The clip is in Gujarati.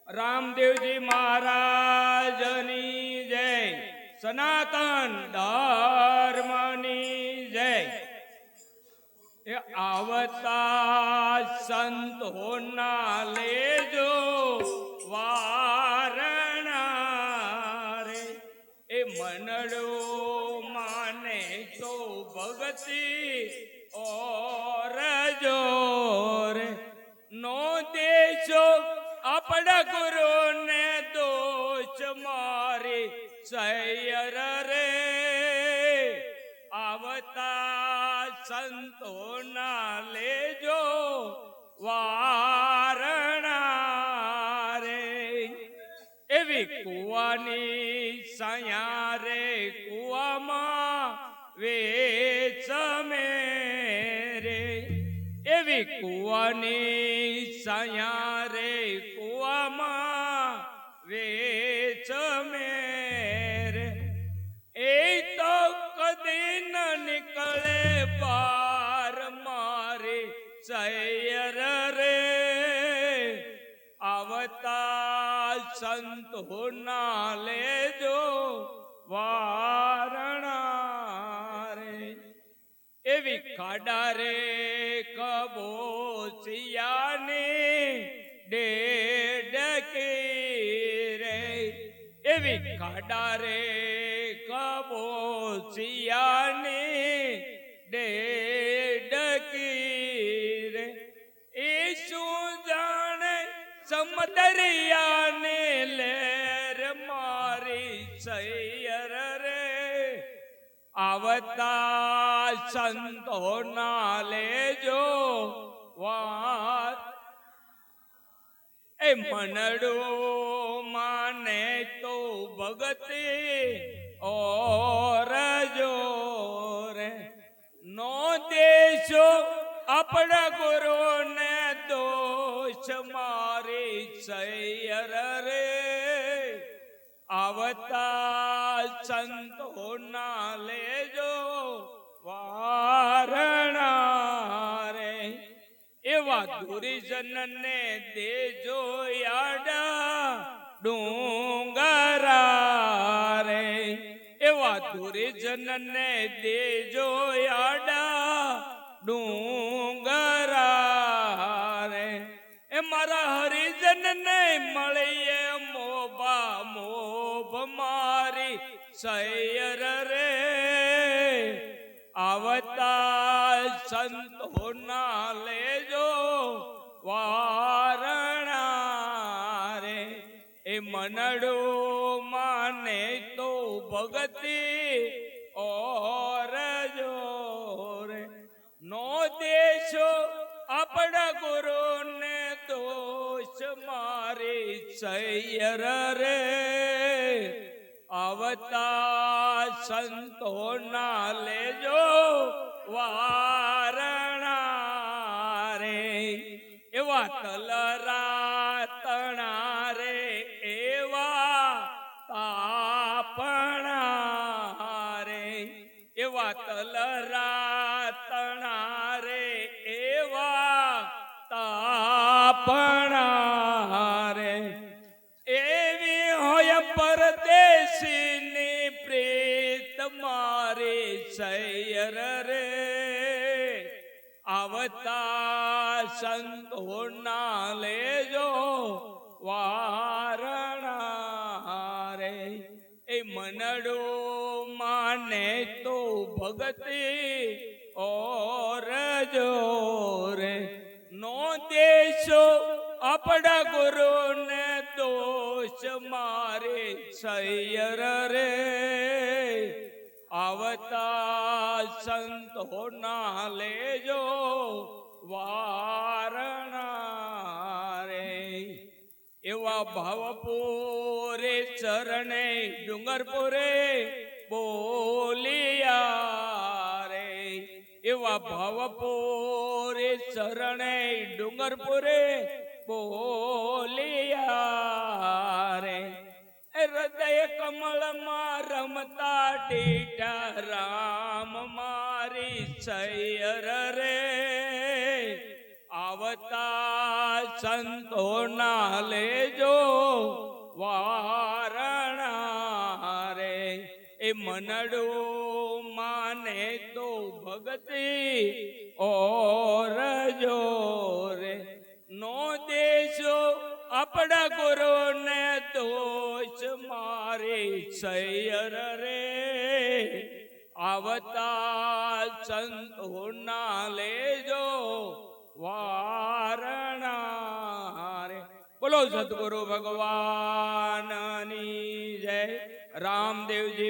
રામદેવજી મહારાજની જય, સનાતન ધર્મની જય. એ આવતા સંતોના લેજો વારણા રે. એ મનડો માને તો ભગતી ઓર જોરે. નો દેશો આપણા ગુરુ ને દોષ મારી સૈયર રે. આવતા સંતોના લેજો વારણા રે. એવી કુવાની સયા રે કુવામાં વેચમે રે. એવી કુવાની સયા રે કુવામાં વેચમે રે. એ તો કદી ન નીકળે બાર મારી સૈયર રે. આવતા સંતોના લેજો વારણા રે. એવી ખાડા રે કબોચિયાની ડેડકી રે. એવી ખાડા રે કબોચિયાની ડેડકી રે. એ શું જાણે સમદરિયાને લેર મારી સૈયર રે. આવતા સંતોના લેજો વાત. એ મનડો માને તો ભગતી ઓર જોરે. નો દેશો આપણા ગુરુ ને દોષ મારી સૈયર રે. આવતા સંતોના લેજો વારણા રે. એવા દુર્જનને દેજો યાડા ડુંગરા રે. એવા દુર્જનને દેજો યાડા ડુંગરા રે. એ મારા હરિજનને મળીએ મોભા મોભ મારી સૈયર રે. આવતા સંતોના લેજો વારણા રે. એ મનડો માને તો ભગતી ઓર જોરે. નો દેશો આપણા ગુરુ ને દોષ મારી સૈયર રે. આવતા સંતોના લેજો વારણા રે. એવા તલરા તણા રે એવા તાપણા રે. એવા તલરા તણા રે એવા તાપણા રે. એવી હોય પરદેશીની પ્રીત મારી સૈયર રે. આવતા સંતોના લેજો વારણા રે. એ મનડો માને તો ભગતી ઓર જોરે. નો દેશો આપણા ગુરુ ને દોષ મારે સૈયર રે. આવતા સંતોના લેજો વારણા રે. એવા ભાવપુરે ચરણે ડુંગરપુરે બોલિયા રે. એવા ભાવપુરે ચરણે ડુંગરપુરે બોલિયા રે. હૃદય કમળમાં રમતા ટીટા રામ મારી સૈયર રે. આવતા સંતોના લેજો વારણા રે એ મનડો માને તો ભગતિ ઓર જો રે નો દેશો આપણા ગુરુ ને દોષ મારી સૈયર રે આવતા સંતો ના લેજો વારણા રે બોલો સદગુરુ ભગવાનની જય રામદેવજી